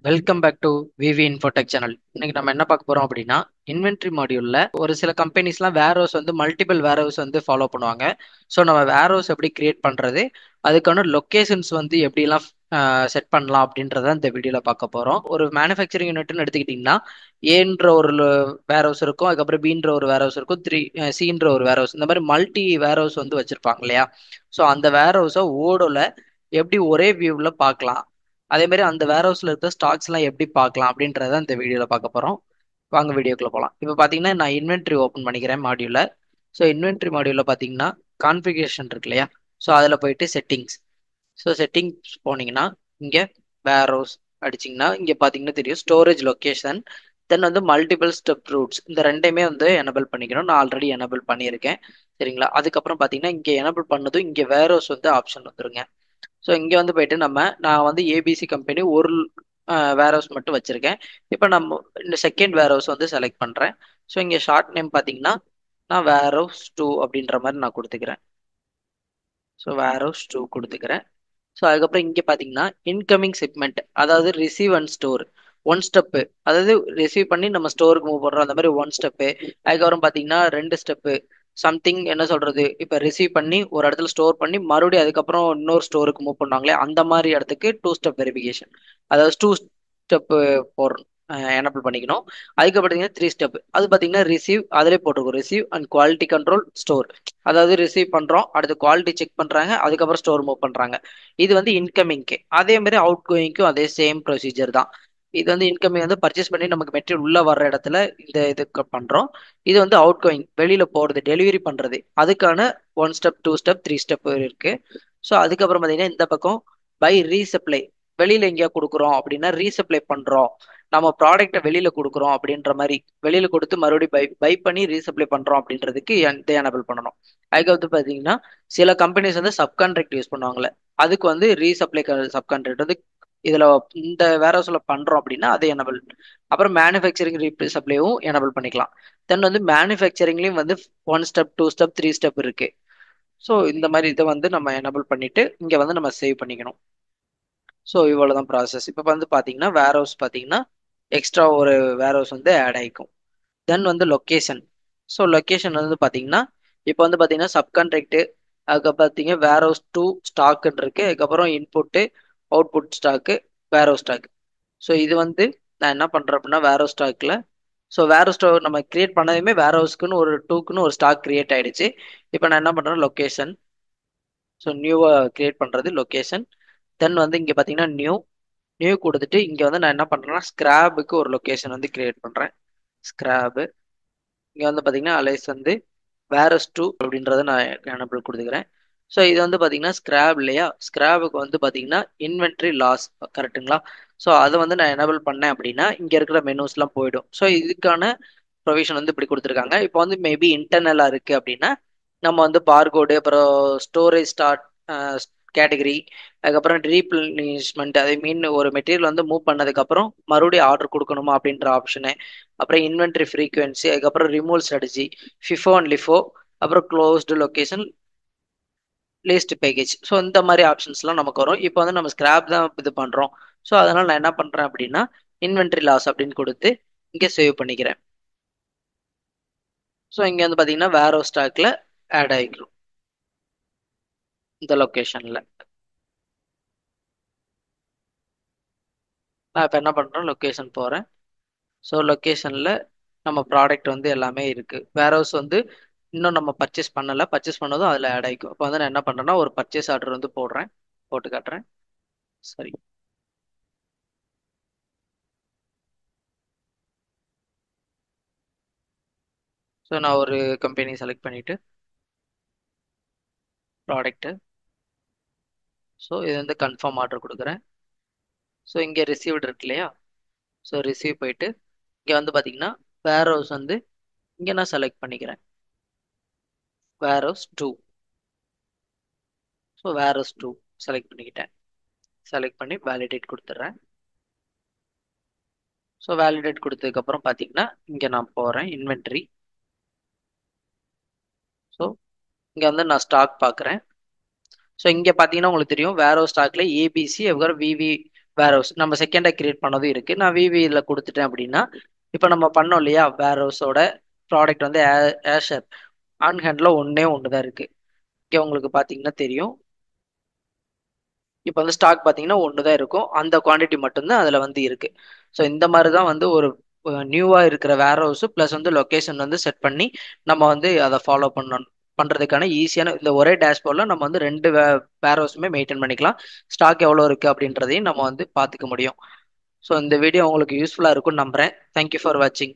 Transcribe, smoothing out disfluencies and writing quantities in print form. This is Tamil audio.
Welcome back to VV Infotech channel. இன்னைக்கு நம்ம என்ன பார்க்க போறோம் அப்படின்னா, இன்வென்ட்ரி மாடியூல்ல ஒரு சில கம்பெனிஸ்லாம் வேர்ஹவுஸ் வந்து மல்டிபிள் வேர்ஹவுஸ் வந்து ஃபாலோ பண்ணுவாங்க. ஸோ நம்ம வேர்ஹவுஸ் எப்படி கிரியேட் பண்றது, அதுக்கான லொகேஷன்ஸ் வந்து எப்படிலாம் செட் பண்ணலாம் அப்படின்றத இந்த வீடியோல பார்க்க போறோம். ஒரு மேனுஃபேக்சரிங் யூனிட்னு எடுத்துக்கிட்டிங்கன்னா, ஏன்ற ஒரு வேர்ஹவுஸ் இருக்கும், அதுக்கப்புறம் பீன்ற ஒரு வேர்ஹவுஸ் இருக்கும், சின்ற ஒரு வேர்ஹவுஸ், இந்த மாதிரி மல்டி வேர்ஹவுஸ் வந்து வச்சிருப்பாங்க இல்லையா? ஸோ அந்த வேர்ஹவுஸை ஓடோல எப்படி ஒரே வியூவில் பார்க்கலாம், அதே மாதிரி அந்த வேர் ஹவுஸ்ல இருக்க ஸ்டாக்ஸ் எல்லாம் எப்படி பார்க்கலாம் அப்படின்றத இந்த வீடியோல பார்க்க போறோம். வாங்க வீடியோக்குள்ள போகலாம். இப்போ பாத்தீங்கன்னா நான் இன்வென்ட்ரி ஓப்பன் பண்ணிக்கிறேன் மாடியூல. ஸோ இன்வென்ட்ரி மாடியூல பாத்தீங்கன்னா கான்ஃபிகரேஷன் இருக்கு இல்லையா? ஸோ அதில் போயிட்டு செட்டிங்ஸ். ஸோ செட்டிங்ஸ் போனீங்கன்னா இங்கே வேர் ஹவுஸ் அடிச்சிங்கன்னா இங்கே பார்த்தீங்கன்னா தெரியும் ஸ்டோரேஜ் லொக்கேஷன். தென் வந்து மல்டிபிள் ஸ்டெப் ரூட்ஸ், இந்த ரெண்டையுமே வந்து எனபிள் பண்ணிக்கணும். நான் ஆல்ரெடி எனபிள் பண்ணியிருக்கேன். சரிங்களா? அதுக்கப்புறம் பார்த்தீங்கன்னா இங்கே எனபிள் பண்ணதும் இங்கே வேர் ஹவுஸ் வந்து ஆப்ஷன் வந்துருங்க. ஸோ இங்கே வந்து போயிட்டு நான் வந்து ஏபிசி கம்பெனி ஒரு வேர் ஹவுஸ் மட்டும் வச்சிருக்கேன். இப்போ நம்ம இந்த செகண்ட் வேர் ஹவுஸ் வந்து செலக்ட் பண்ணுறேன். ஸோ இங்கே ஷார்ட் நேம் பார்த்தீங்கன்னா நான் வேர் ஹவுஸ் 2 அப்படின்ற மாதிரி நான் கொடுத்துக்கிறேன். ஸோ வேர் ஹவுஸ் 2 கொடுத்துக்கிறேன். ஸோ அதுக்கப்புறம் இங்கே பார்த்தீங்கன்னா இன்கமிங் செக்மெண்ட், அதாவது receive and store one step, அதாவது ரிசீவ் பண்ணி நம்ம ஸ்டோருக்கு மூவ் பண்ணுறோம் அந்த மாதிரி ஒன் ஸ்டெப்பு. அதுக்கப்புறம் பார்த்தீங்கன்னா ரெண்டு ஸ்டெப்பு, சம்திங் என்ன சொல்றது, இப்போ ரிசீவ் பண்ணி ஒரு இடத்துல ஸ்டோர் பண்ணி மறுபடியும் அதுக்கப்புறம் இன்னொரு ஸ்டோருக்கு மூவ் பண்ணுவாங்களே அந்த மாதிரி இடத்துக்கு டூ ஸ்டெப் வெரிஃபிகேஷன், அதாவது டூ ஸ்டெப்பு போடணும், எனபிள் பண்ணிக்கணும். அதுக்கு பார்த்தீங்கன்னா த்ரீ ஸ்டெப், அது பார்த்தீங்கன்னா ரிசீவ் அதிலே போட்டிருக்கும், receive and quality control store, அதாவது ரிசீவ் பண்றோம், அடுத்து குவாலிட்டி செக் பண்றாங்க, அதுக்கப்புறம் ஸ்டோர் மூவ் பண்றாங்க. இது வந்து இன்கமிங்க்கு. அதே மாதிரி அவுட் கோயிங்க்கும் அதே சேம் ப்ரொசீஜர் தான். இது வந்து இன்கமிங் வந்து பர்ச்சேஸ் பண்ணி நமக்கு மெட்டீரியல் உள்ள வர்ற இடத்துல இந்த இதுக்கு பண்றோம். இது வந்து அவுட் கோயிங், வெளியில போறது, டெலிவரி பண்றது, அதுக்கான one step two step three step இருக்கு. ஸோ அதுக்கப்புறம் பார்த்தீங்கன்னா இந்த பக்கம் பை ரீசப்ளை, வெளியில எங்கேயா கொடுக்குறோம் அப்படின்னா ரீசப்ளை பண்றோம், நம்ம ப்ராடக்ட்டை வெளியில கொடுக்குறோம் அப்படின்ற மாதிரி வெளியில கொடுத்து மறுபடியும் பை பை பண்ணி ரீசப்ளை பண்றோம் அப்படின்றதுக்கு இதை எனபிள் பண்ணணும். அதுக்கு பார்த்தீங்கன்னா சில கம்பெனிஸ் வந்து சப்கான்ட்ராக்ட் யூஸ் பண்ணுவாங்கல்ல, அதுக்கு வந்து ரீசப்ளை சப்கான்ட்ராக்ட் வந்து இதுல இந்த வேர் ஹவுஸ்ல பண்றோம் அப்படின்னா அதை எனபிள். அப்புறம் மேனுஃபேக்சரிங் ரீசப்ளையும் எனபிள் பண்ணிக்கலாம். தென் வந்து மேனுஃபேக்சரிங்லயும் வந்து one step two step three step இருக்கு. ஸோ இந்த மாதிரி இதை வந்து நம்ம எனபிள் பண்ணிட்டு இங்க வந்து நம்ம சேவ் பண்ணிக்கணும். ஸோ இவ்வளவுதான் ப்ராசஸ். இப்போ வந்து பாத்தீங்கன்னா வேர் ஹவுஸ் பாத்தீங்கன்னா எக்ஸ்ட்ரா ஒரு வேர் ஹவுஸ் வந்து ஆட் ஆயிக்கும். தென் வந்து லொக்கேஷன். ஸோ லொக்கேஷன் வந்து பார்த்தீங்கன்னா இப்போ வந்து பார்த்தீங்கன்னா சப்கான்ட்ராக்ட், அதுக்கப்புறம் பார்த்தீங்க வேர் ஹவுஸ் டூ ஸ்டாக்குன்னு இருக்கு, அதுக்கப்புறம் இன்புட்டு அவுட்புட் ஸ்டாக்கு வேர் ஹவுஸ் ஸ்டாக். ஸோ இது வந்து நான் என்ன பண்ணுறேன் அப்படின்னா வேர் ஹவுஸ் ஸ்டாக்கில், ஸோ வேர் ஹவுஸ் ஸ்டாக் நம்ம கிரியேட் பண்ணதுமே வேர் ஹவுஸ்க்குன்னு ஒரு டூக்குன்னு ஒரு ஸ்டாக் கிரியேட் ஆயிடுச்சு. இப்போ நான் என்ன பண்ணுறேன் லொக்கேஷன், ஸோ நியூவாக கிரியேட் பண்ணுறது லொக்கேஷன். தென் வந்து இங்கே பார்த்தீங்கன்னா நியூ நியூ கொடுத்துட்டு இங்கே வந்து நான் என்ன பண்ணுறேன்னா ஸ்கிராபுக்கு ஒரு லொக்கேஷன் வந்து கிரியேட் பண்ணுறேன். ஸ்கிராபு இங்கே வந்து பார்த்தீங்கன்னா அலைஸ் வந்து வேரஸ் டூ அப்படின்றத நான் எனபிள் கொடுத்துக்கிறேன். ஸோ இது வந்து பார்த்தீங்கன்னா ஸ்கிராப் இல்லையா, ஸ்கிராபுக்கு வந்து பார்த்தீங்கன்னா இன்வென்ட்ரி லாஸ், கரெக்டுங்களா? ஸோ அதை வந்து நான் எனபிள் பண்ணேன் அப்படின்னா இங்கே இருக்கிற மெனூஸ்லாம் போயிடும். ஸோ இதுக்கான ப்ரொவிஷன் வந்து இப்படி கொடுத்துருக்காங்க. இப்போ வந்து மேபி இன்டர்னலாக இருக்குது அப்படின்னா நம்ம வந்து பார்கோடு, அப்புறம் ஸ்டோரேஜ் ஸ்டார்ட் கேட்டகரி, அதுக்கப்புறம் ரீப்ளனிஷ்மெண்ட், ஐ மீன் ஒரு மெட்டீரியல் வந்து மூவ் பண்ணதுக்கப்புறம் மறுபடியும் ஆர்டர் கொடுக்கணுமா அப்படின்ற ஆப்ஷனு, அப்புறம் இன்வென்ட்ரி ஃப்ரீக்வன்சி, அதுக்கப்புறம் ரிமூவல் ஸ்ட்ராட்டஜி, ஃபிஃபோ அண்ட் லிஃபோ, அப்புறம் closed location, list package. So இந்த மாதிரி ஆப்ஷன்ஸ்லாம் நமக்கு வரும். இப்போ வந்து நம்ம ஸ்கிராப் தான் இது பண்ணுறோம். ஸோ அதனால் நான் என்ன பண்ணுறேன் அப்படின்னா இன்வென்ட்ரி லாஸ் அப்படின்னு கொடுத்து இங்கே சேவ் பண்ணிக்கிறேன். ஸோ இங்கே வந்து பார்த்தீங்கன்னா வேர் ஹவுஸ் ஸ்டாக்ல ஆட் ஆகிக்கிறோம் இந்த லொக்கேஷனில். நான் இப்போ என்ன பண்ணுறேன் லொக்கேஷன் போகிறேன். ஸோ லொக்கேஷனில் நம்ம ப்ராடக்ட் வந்து எல்லாமே இருக்குது. வேர் ஹவுஸ் வந்து இன்னும் நம்ம பர்ச்சேஸ் பண்ணலை, பர்ச்சேஸ் பண்ணதும் அதில் ஆட் ஆகிக்கும். இப்போ வந்து நான் என்ன பண்ணுறேன்னா ஒரு பர்ச்சேஸ் ஆர்டர் வந்து போடுறேன், போட்டு காட்டுறேன். சரி. ஸோ நான் ஒரு கம்பெனி செலக்ட் பண்ணிவிட்டு ப்ராடக்ட்டு, ஸோ இது வந்து கன்ஃபார்ம் ஆர்டர் கொடுக்குறேன். ஸோ இங்கே ரிசீவ்டு இருக்கு இல்லையா, ஸோ ரிசீவ் போயிட்டு இங்கே வந்து பார்த்தீங்கன்னா வேர் ஹவுஸ் வந்து இங்கே நான் செலக்ட் பண்ணிக்கிறேன் வேர் house two. So where house two select பண்ணிக்கிட்டேன். செலக்ட் பண்ணி வேலிடேட் கொடுத்துட்றேன். ஸோ வேலிடேட் கொடுத்ததுக்கப்புறம் பார்த்தீங்கன்னா இங்கே நான் போகிறேன் இன்வென்ட்ரி. ஸோ இங்கே வந்து நான் ஸ்டாக் பார்க்குறேன். ஸோ இங்கே பார்த்தீங்கன்னா உங்களுக்கு தெரியும் வேர் ஹவுஸ் ஸ்டாக்ல ஏபிசி, அதுக்கப்புறம் விவி வேர் ஹவுஸ் நம்ம செகண்டா கிரியேட் பண்ணதும் இருக்கு. நான் விவியில் கொடுத்துட்டேன் அப்படின்னா, இப்போ நம்ம பண்ணோம் இல்லையா வேர் ஹவுஸோட ப்ராடக்ட் வந்து ஏஷர் ஆன் ஹேண்ட்ல ஒன்று தான் இருக்கு. இங்கே உங்களுக்கு பார்த்தீங்கன்னா தெரியும். இப்போ வந்து ஸ்டாக் பார்த்தீங்கன்னா ஒன்று தான் இருக்கும். அந்த குவாண்டிட்டி மட்டும்தான் அதில் வந்து இருக்கு. ஸோ இந்த மாதிரி தான் வந்து ஒரு நியூவாக இருக்கிற வேர் ஹவுஸ் ப்ளஸ் வந்து லொக்கேஷன் வந்து செட் பண்ணி நம்ம வந்து அதை ஃபாலோ பண்ணணும் பண்ணுறதுக்கான ஈஸியான இந்த ஒரே டேஷ்போர்டில் நம்ம வந்து ரெண்டு வேர் ஹவுஸுமே மெயின்டைன் பண்ணிக்கலாம். ஸ்டாக் எவ்வளோ இருக்குது அப்படின்றதையும் நம்ம வந்து பார்த்துக்க முடியும். ஸோ இந்த வீடியோ உங்களுக்கு யூஸ்ஃபுல்லாக இருக்கும்னு நம்புகிறேன். தேங்க்யூ ஃபார் வாட்சிங்.